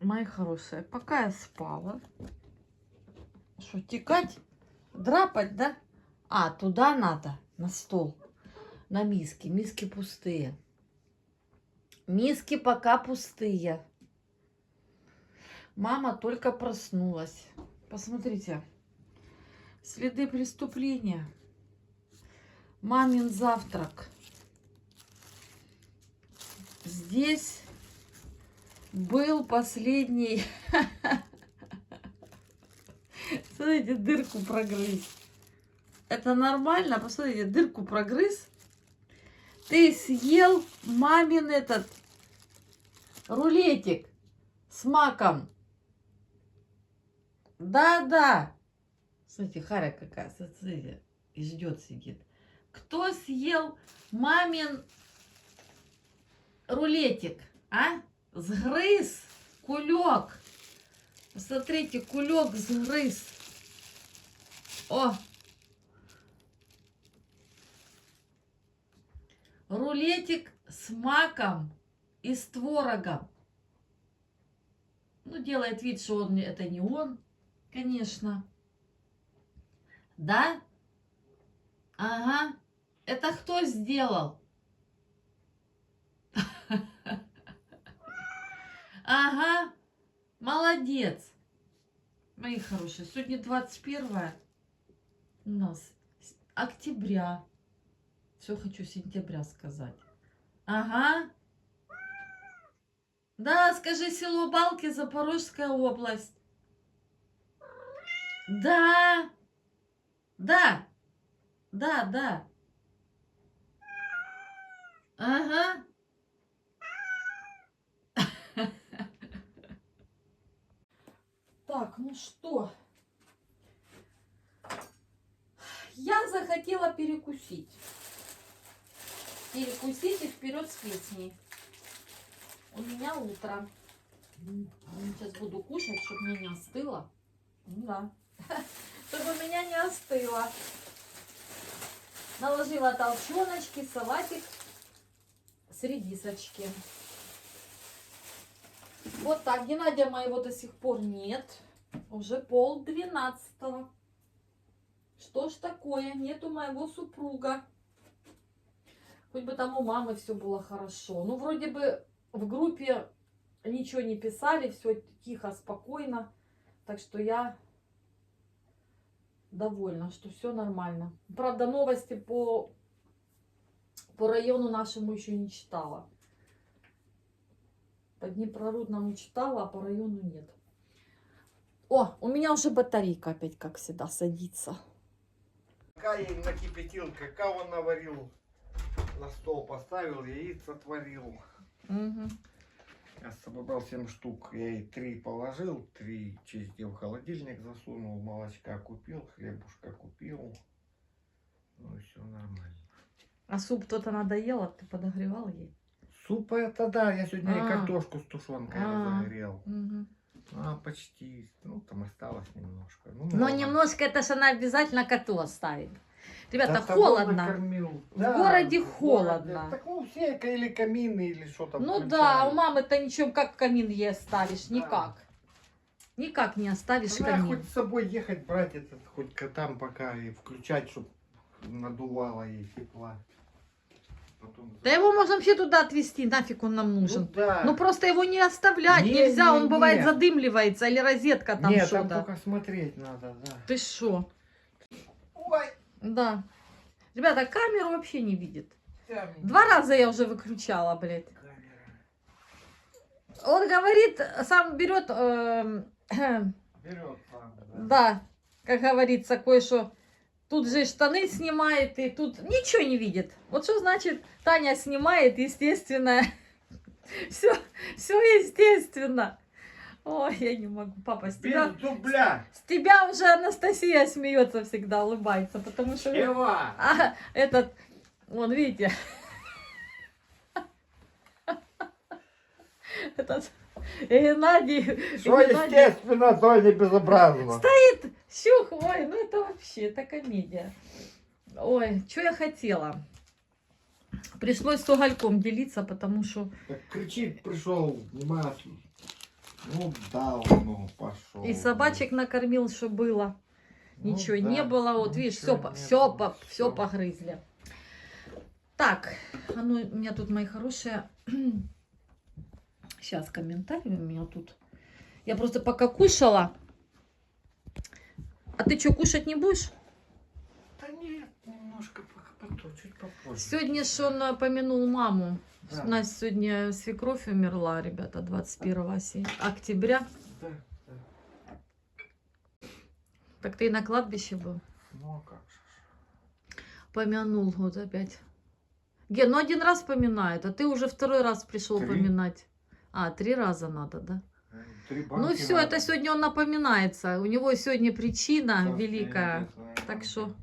Мои хорошие, пока я спала. Что, текать? Драпать, да? А, туда надо, на стол. На миски. Миски пустые. Миски пока пустые. Мама только проснулась. Посмотрите. Следы преступления. Мамин завтрак. Здесь был последний... Смотрите, дырку прогрыз. Это нормально? Посмотрите, дырку прогрыз. Ты съел мамин этот рулетик с маком. Да-да. Смотрите, харя какая. Смотрите, и ждет, сидит. Кто съел мамин рулетик, а? Сгрыз кулек. Посмотрите, кулек сгрыз. О! Рулетик с маком и с творогом. Ну, делает вид, что он, это не он, конечно. Да? Ага. Это кто сделал? Ага. Молодец. Мои хорошие, сегодня 21 у нас октября. Все хочу сентября сказать. Ага. Да, скажи, село Балки, Запорожская область. Да. Да. Да, да. Ага. Так, ну что? Я захотела перекусить. Перекусить и вперед с песней. У меня утро. Сейчас буду кушать, чтобы мне не остыло. Ну да. Чтобы меня не остыло. Наложила толченочки, салатик с редисочки. Вот так. Геннадия моего до сих пор нет. Уже 11:30. Что ж такое? Нету моего супруга. Хоть бы там у мамы все было хорошо. Ну, вроде бы в группе ничего не писали, все тихо, спокойно. Так что я довольна, что все нормально. Правда, новости по району нашему еще не читала. По Днепрорудному читала, а по району нет. О, у меня уже батарейка опять, как всегда, садится. Пока я накипятил, какао наварил, на стол поставил, яиц отварил. Угу. Я собрал 7 штук, я ей 3 положил, 3 части в холодильник засунул, молочка купил, хлебушка купил. Ну и все нормально. А суп кто-то надоело, ты подогревал ей? Супа это да, я сегодня и картошку с тушенкой разогрел. Угу. Почти, ну там осталось немножко. Ну, Но немножко, это же она обязательно коту оставит. Ребята, да, холодно. Накормил. В городе холодно. Так ну все или камины, или что там. Ну включают. да, у мамы-то ничего, как камин ей оставишь, Да. никак. Никак не оставишь Надо камин. хоть с собой ехать, брать этот, хоть котам пока и включать, чтобы надувало ей тепла. Потом... Да его можно вообще туда отвезти, нафиг он нам нужен. Ну, да. Ну просто его не оставлять нельзя, он бывает задымливается, или розетка там Нет, что-то. там только смотреть надо, да. Ты шо? Ой. Да. Ребята, камеру вообще не видит. Камера. 2 раза я уже выключала, блядь. Он говорит, сам берет, Вперед сам, да. да, как говорится, кое-что. Тут же штаны снимает, и тут ничего не видит. Вот что значит Таня снимает, естественно. Все естественно. Ой, я не могу. Папа, с тебя... Без дубля. С тебя уже Анастасия смеется всегда, улыбается, потому что... Ева. А, этот, вон, видите, этот Геннадий... Что естественно, то не безобразно. Стоит, щух, ой, ну это вообще, это комедия. Ой, что я хотела? Пришлось с угольком делиться, потому что... Так кричит, пришел, внимательно. Ну да, ну пошел. И собачек накормил, что было. Ничего не было. Вот видишь, все погрызли. Так, а ну, у меня тут мои хорошие... Сейчас комментарии у меня тут. Я просто пока кушала. А ты что, кушать не будешь? Да нет, немножко потом, чуть попозже. Сегодня ж он помянул маму. Да. У нас сегодня свекровь умерла, ребята, 21 октября. Да, да. Так ты и на кладбище был? Ну а как же. Помянул вот опять. Ген, ну один раз поминает, а ты уже второй раз пришел 3. поминать. А, 3 раза надо, да? 3 Ну банки все, надо. это сегодня он напоминается. У него сегодня причина Царствие великая. небесное, Так банки. что,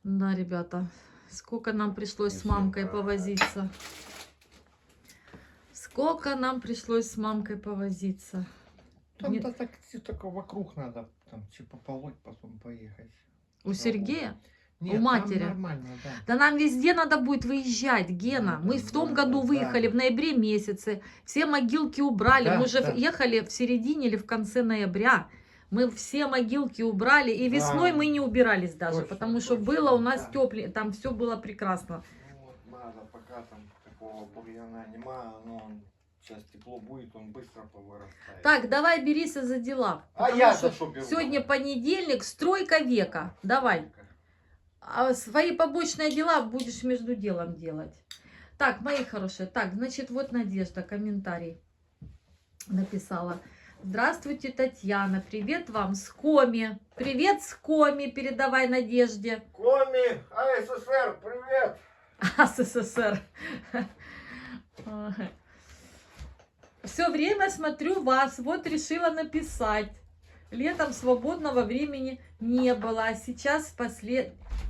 да, ребята, сколько нам пришлось с Если мамкой это- повозиться. Сколько нам пришлось с мамкой повозиться. Там Не- то так, только вокруг надо, там, типа полоть, потом поехать. У Сергея? Нет, матери. там нормально, да. Да нам везде надо будет выезжать, Гена. Надо, Мы в том надо, году да. выехали в ноябре месяце. Все могилки убрали. Да, Мы уже да. ехали в середине или в конце ноября. Мы все могилки убрали. И Да. весной мы не убирались даже. Точно, потому что точно, было у нас да. теплее. Там все было прекрасно. Ну вот надо, пока там такого бурьяна нема, но он сейчас тепло будет, он быстро повырастает. Так, давай берись за дела. а потому я что за что беру? сегодня понедельник, стройка века. Давай. А свои побочные дела будешь между делом делать. Так, мои хорошие. Так, значит, вот Надежда комментарий написала. Здравствуйте, Татьяна. Привет вам с Коми. Привет с Коми. Передавай Надежде. Коми, АССР, привет! СССР. Все время смотрю вас. Вот решила написать. Летом свободного времени не было, а сейчас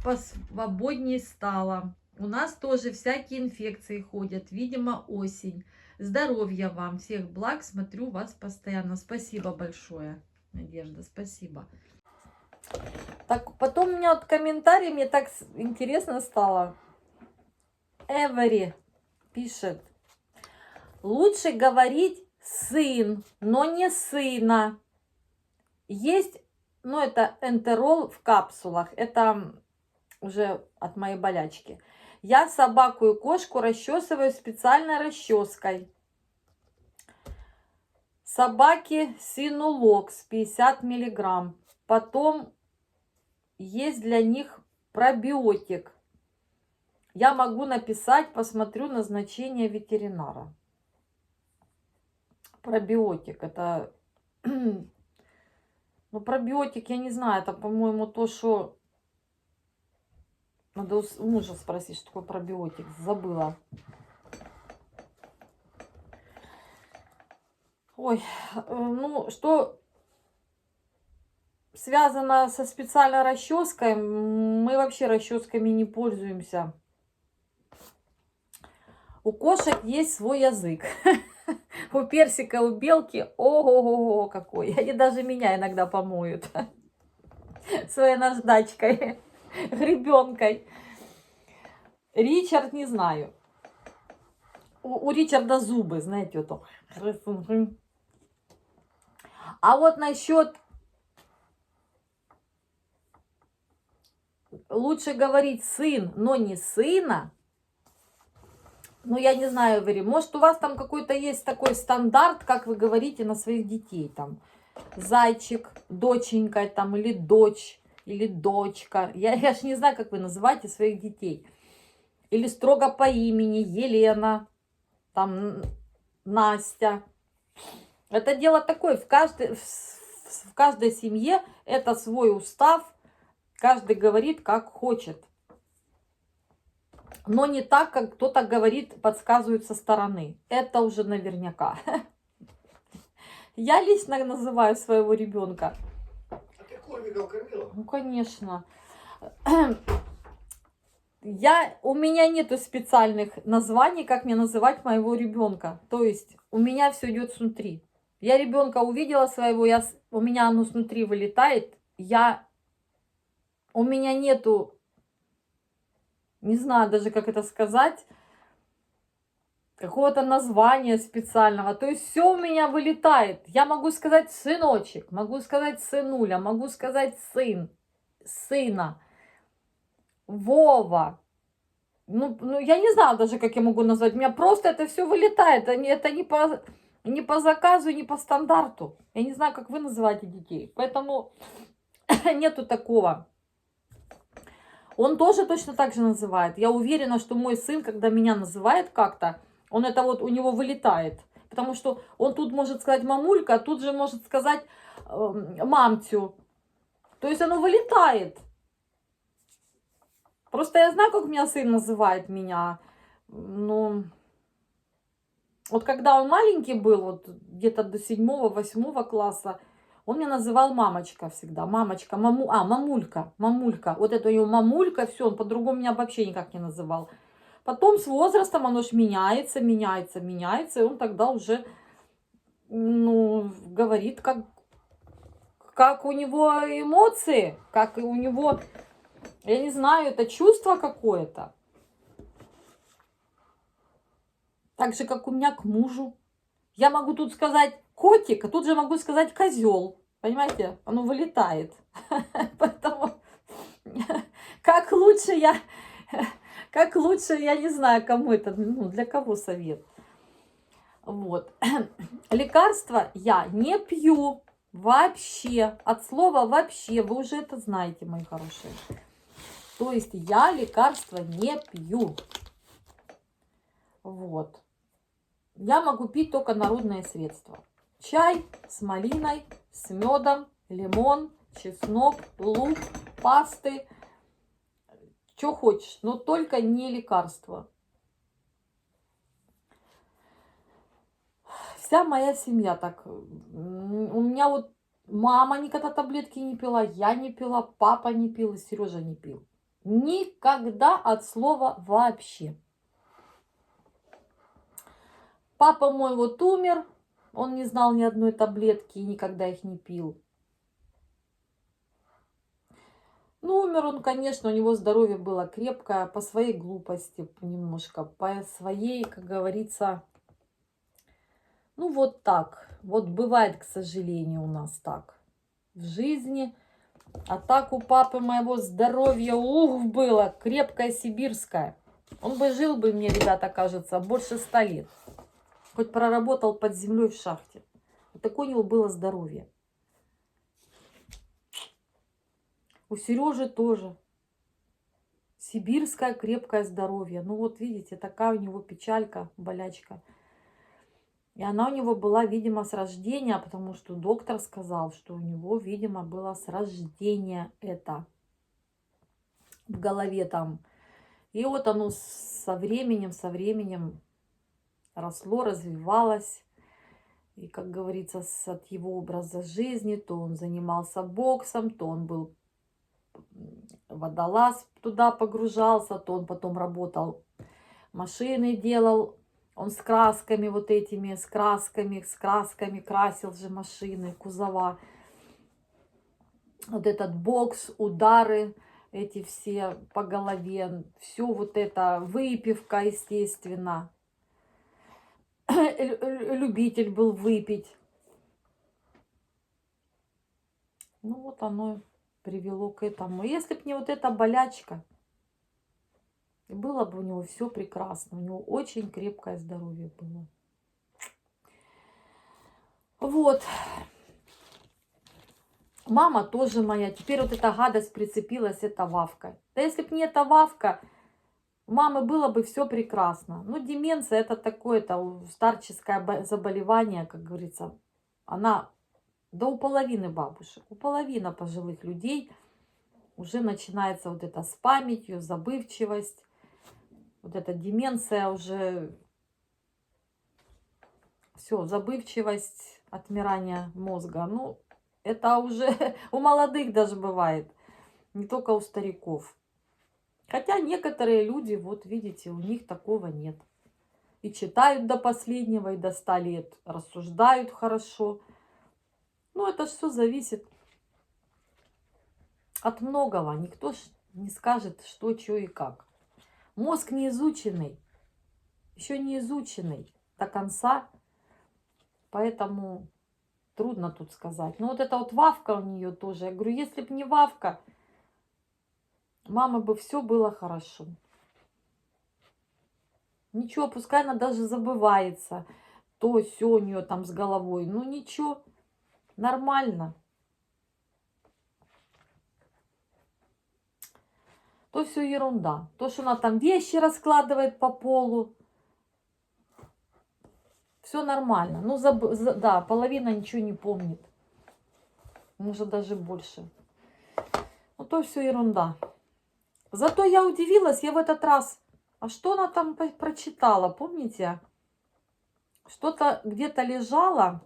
посвободнее стало. У нас тоже всякие инфекции ходят, видимо, осень. Здоровья вам, всех благ, смотрю вас постоянно. Спасибо большое, Надежда, спасибо. Так, потом у меня вот комментарий, мне так интересно стало. Эвери пишет. Лучше говорить сын, но не сына. Есть, ну, это энтерол в капсулах. Это уже от моей болячки. Я собаку и кошку расчесываю специальной расческой. Собаки Синулокс 50 миллиграмм. Потом есть для них пробиотик. Я могу написать, посмотрю назначение ветеринара. Пробиотик, это... Ну, пробиотик, я не знаю, это, по-моему, то, что... Надо у мужа спросить, что такое пробиотик. Забыла. Ой, ну, что связано со специальной расческой, мы вообще расческами не пользуемся. У кошек есть свой язык. У персика, у белки, ого-го, какой. Они даже меня иногда помоют своей наждачкой, гребенкой. Ричард, не знаю. У Ричарда зубы, знаете, вот. А вот насчет лучше говорить сын, но не сына. Ну, я не знаю, Вери, может, у вас там какой-то есть такой стандарт, как вы говорите на своих детей, там, зайчик, доченька, там, или дочь, или дочка. Я ж не знаю, как вы называете своих детей. Или строго по имени, Елена, там, Настя. Это дело такое, в каждой семье это свой устав, каждый говорит, как хочет. Но не так, как кто-то говорит, подсказывает со стороны. Это уже наверняка. Я лично называю своего ребенка. А ты кормиков кормила? Ну, конечно. У меня нету специальных названий, как мне называть моего ребенка. То есть у меня все идет снутри. Я ребенка увидела своего, у меня оно снутри вылетает. У меня нету... Не знаю даже, как это сказать. какого-то названия специального. То есть все у меня вылетает. Я могу сказать сыночек, могу сказать сынуля, могу сказать сын, сына, Вова. Ну, я не знаю даже, как я могу назвать. У меня просто это все вылетает. Это не по заказу, не по стандарту. Я не знаю, как вы называете детей. Поэтому нету такого. Он тоже точно так же называет. Я уверена, что мой сын, когда меня называет как-то, он это вот у него вылетает. Потому что он тут может сказать мамулька, а тут же может сказать мамтю. То есть оно вылетает. Просто я знаю, как у меня сын называет меня. Ну, вот когда он маленький был, вот где-то до 7-8 класса, он меня называл мамочка всегда. Мамочка, мамулька, мамулька. Вот это у него мамулька, все, он по-другому меня вообще никак не называл. Потом с возрастом оно ж меняется, меняется, меняется, и он тогда уже, ну, говорит, как у него эмоции, как у него, я не знаю, это чувство какое-то. Так же, как у меня к мужу. Я могу тут сказать котик, а тут же могу сказать козел. Понимаете? Оно вылетает. Поэтому как лучше я не знаю, кому это, ну, для кого совет. Вот. Лекарства я не пью вообще. От слова вообще. Вы уже это знаете, мои хорошие. То есть я лекарства не пью. Вот. Я могу пить только народные средства. Чай с малиной, с медом, лимон, чеснок, лук, пасты. Что хочешь, но только не лекарства. Вся моя семья так. У меня вот мама никогда таблетки не пила, я не пила, папа не пил, и Сережа не пил. Никогда от слова вообще. Папа мой вот умер, он не знал ни одной таблетки и никогда их не пил. Ну, умер он, конечно, у него здоровье было крепкое, по своей глупости немножко, по своей, как говорится, ну вот так. Вот бывает, к сожалению, у нас так в жизни. А так у папы моего здоровье, было крепкое сибирское. Он бы жил бы мне, ребята, кажется, больше 100 лет. Хоть проработал под землей в шахте. Вот такое у него было здоровье. У Сережи тоже. Сибирское крепкое здоровье. Ну вот видите, такая у него печалька, болячка. И она у него была, видимо, с рождения, потому что доктор сказал, что у него, видимо, было с рождения это в голове там. И вот оно со временем росло, развивалось. И, как говорится, от его образа жизни, то он занимался боксом, то он был водолаз, туда погружался, то он потом работал, машины делал. Он с красками вот этими, с красками красил же машины, кузова. Вот этот бокс, удары эти все по голове, все вот это, выпивка, естественно. Любитель был выпить. Ну вот оно привело к этому. Если бы не вот эта болячка, было бы у него все прекрасно. У него очень крепкое здоровье было. Вот. Мама тоже моя. Теперь вот эта гадость прицепилась, это Вавка. Да если бы не эта Вавка, у мамы было бы все прекрасно. Ну, деменция это такое, это старческое заболевание, как говорится. Она, да у половины бабушек, у половины пожилых людей уже начинается вот это с памятью, забывчивость. Вот эта деменция уже, все, забывчивость, отмирание мозга. Ну, это уже у молодых даже бывает, не только у стариков. Хотя некоторые люди, вот видите, у них такого нет. И читают до последнего, и до 100 лет, рассуждают хорошо. Ну, это все зависит от многого. Никто не скажет, что, что и как. Мозг не изученный. еще не изученный до конца, поэтому трудно тут сказать. Но вот эта вот Вавка у нее тоже. Я говорю, если бы не Вавка, мама бы все было хорошо. Ничего, пускай она даже забывается. То, все у нее там с головой. Ну ничего, нормально. То все ерунда. То, что она там вещи раскладывает по полу. Все нормально. Ну, да, половина ничего не помнит. Может, даже больше. Ну, то все ерунда. Зато я удивилась, я в этот раз... А что она там прочитала, помните? Что-то где-то лежало,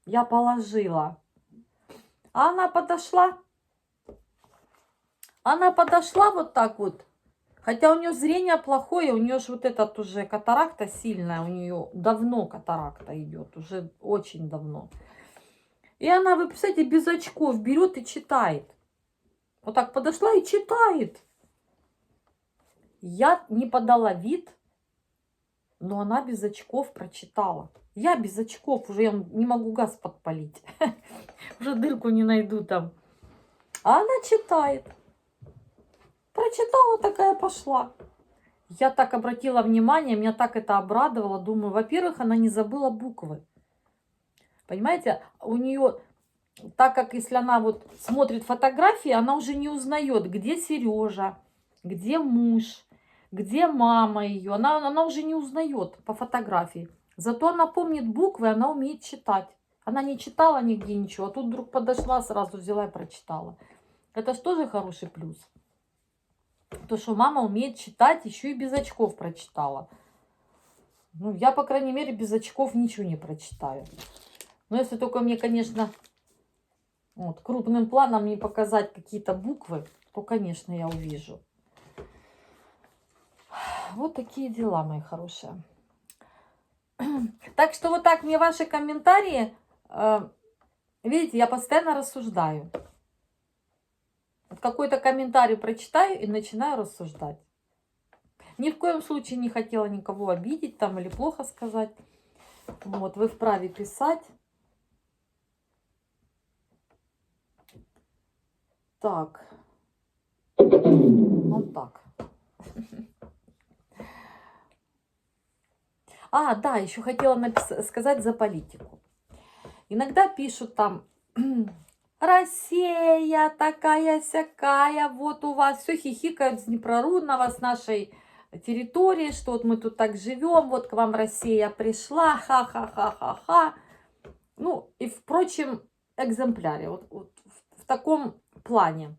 я положила. А она подошла вот так вот. Хотя у нее зрение плохое, у нее же вот этот уже катаракта сильная, у нее давно катаракта идет, уже очень давно. И она, вы представляете, без очков берет и читает. Вот так подошла и читает. Я не подала вид, но она без очков прочитала. Я без очков, уже я не могу газ подпалить. Уже дырку не найду там. А она читает. Прочитала, такая пошла. Я так обратила внимание, меня так это обрадовало. Думаю, во-первых, она не забыла буквы. Понимаете, у нее, так как если она вот смотрит фотографии, она уже не узнает, где Сережа, где муж, где мама ее. Она уже не узнает по фотографии. Зато она помнит буквы, она умеет читать. Она не читала нигде ничего, а тут вдруг подошла, сразу взяла и прочитала. Это же тоже хороший плюс. То, что мама умеет читать, еще и без очков прочитала. Ну, я, по крайней мере, без очков ничего не прочитаю. Но если только мне, конечно, вот, крупным планом не показать какие-то буквы, то, конечно, я увижу. Вот такие дела, мои хорошие. Так что вот так мне ваши комментарии, видите, я постоянно рассуждаю. Какой-то комментарий прочитаю и начинаю рассуждать. Ни в коем случае не хотела никого обидеть там или плохо сказать. Вот, вы вправе писать. Так. Вот так. А, да, еще хотела сказать за политику. Иногда пишут там: Россия такая-сякая, вот у вас все хихикают с Днепрорудного, с нашей территории, что вот мы тут так живем, вот к вам Россия пришла, ха-ха-ха-ха-ха. Ну, и в прочем экземпляре, вот в таком плане.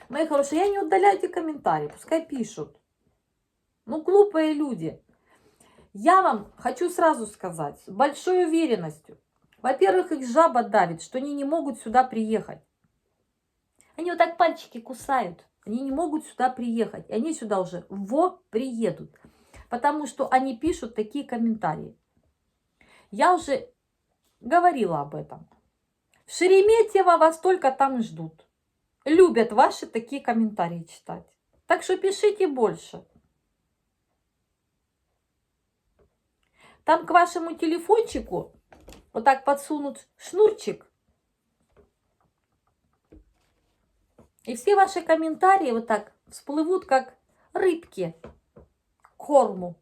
Мои хорошие, я не удаляю эти комментарии, пускай пишут. Ну, глупые люди. Я вам хочу сразу сказать, с большой уверенностью. Во-первых, их жаба давит, что они не могут сюда приехать. Они вот так пальчики кусают. Они не могут сюда приехать. И они сюда уже приедут. Потому что они пишут такие комментарии. Я уже говорила об этом. В Шереметьево вас только там и ждут. Любят ваши такие комментарии читать. Так что пишите больше. Там к вашему телефончику вот так подсунут шнурчик. И все ваши комментарии вот так всплывут, как рыбки к корму.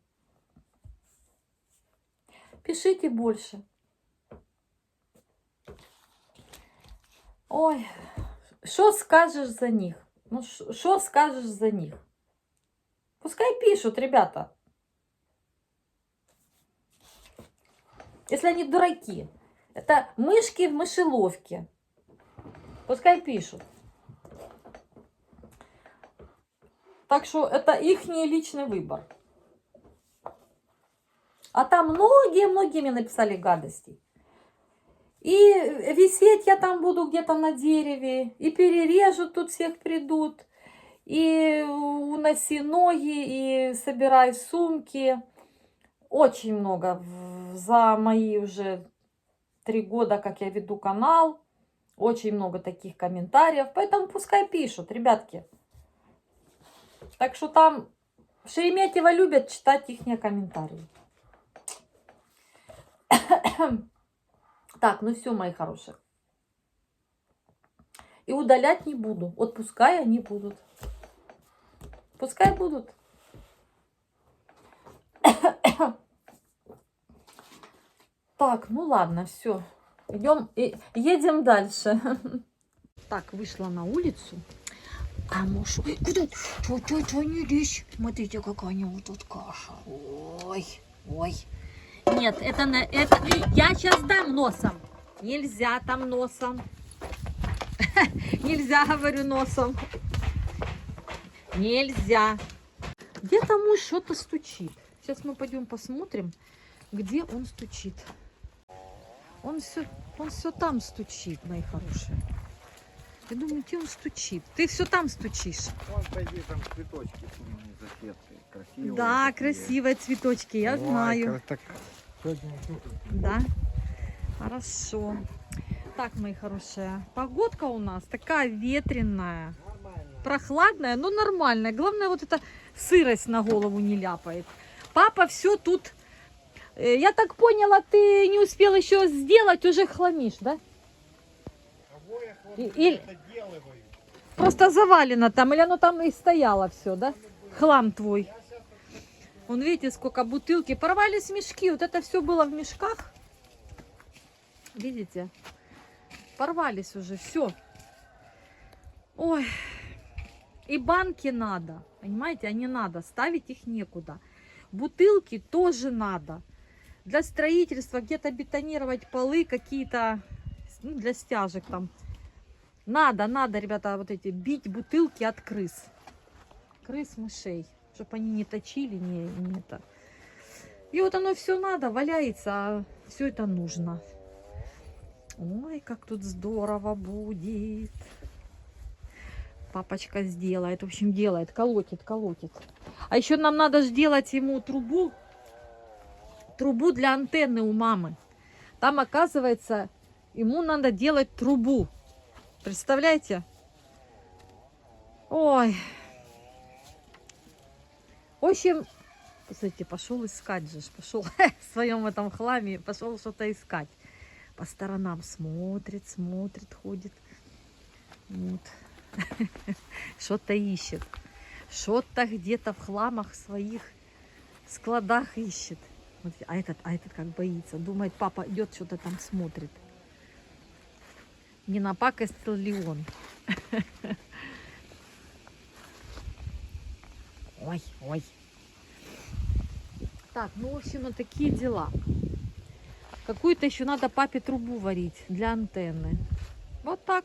Пишите больше. Ой, что скажешь за них? Ну, что скажешь за них? Пускай пишут, ребята. Если они дураки. Это мышки в мышеловке. Пускай пишут. Так что это их личный выбор. А там многие мне написали гадостей. И висеть я там буду где-то на дереве. И перережут, тут всех придут. И уноси ноги, и собирай сумки. Очень много за мои уже 3 года, как я веду канал. Очень много таких комментариев. Поэтому пускай пишут, ребятки. Так что там В Шереметьево любят читать их комментарии. Так, ну все, мои хорошие. И удалять не буду. Вот пускай они будут. Пускай будут. Так, ну ладно, все. Едем дальше. Так, вышла на улицу. А муж... Ой, куда? Чё, не лезь. Смотрите, какая у него тут каша. Ой, ой. Нет, это... Я сейчас дам носом. Нельзя там носом. Нельзя, говорю, носом. Нельзя. Где-то муж что-то стучит. Сейчас мы пойдем посмотрим, где он стучит. Он все там стучит, мои хорошие. Я думаю, где он стучит? Ты все там стучишь. Вон, пойди, там цветочки за сеткой. Красивые. Да, такие. красивые цветочки, я Ой, знаю. так... Сегодня супер. Да, хорошо. Так, мои хорошие, погодка у нас такая ветреная, Нормально. прохладная, но нормальная. Главное, вот эта сырость на голову не ляпает. Папа все тут... Я так поняла, ты не успел еще сделать, уже хламишь, да? Обоих вот Или- это делаю. Просто завалено там, или оно там и стояло все, да? Хлам твой. Вон, видите, сколько бутылки. Порвались мешки, вот это все было в мешках. Видите? Порвались уже, все. Ой, и банки надо, понимаете, а не надо, ставить их некуда. Бутылки тоже надо. Для строительства где-то бетонировать полы какие-то, ну, для стяжек там. Надо, ребята, вот эти, бить бутылки от крыс. Крыс, мышей, чтобы они не точили, не это. И вот оно все надо, валяется, а все это нужно. Ой, как тут здорово будет. Папочка сделает, в общем, делает, колотит. А еще нам надо сделать ему трубу для антенны у мамы. Там, оказывается, ему надо делать трубу. Представляете? Ой. В общем, посмотрите, пошел искать же, пошел в своем этом хламе, пошел что-то искать. По сторонам смотрит, ходит. Вот. Что-то ищет. Что-то где-то в хламах своих складах ищет. Вот, а этот как боится. Думает, папа идет, что-то там смотрит. Не напакостил ли он? Ой. Так, ну, в общем, вот такие дела. Какую-то еще надо папе трубу варить для антенны. Вот так.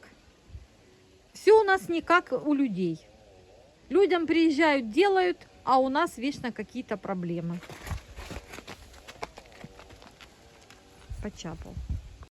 Все у нас не как у людей. Людям приезжают, делают, а у нас вечно какие-то проблемы. Почапал.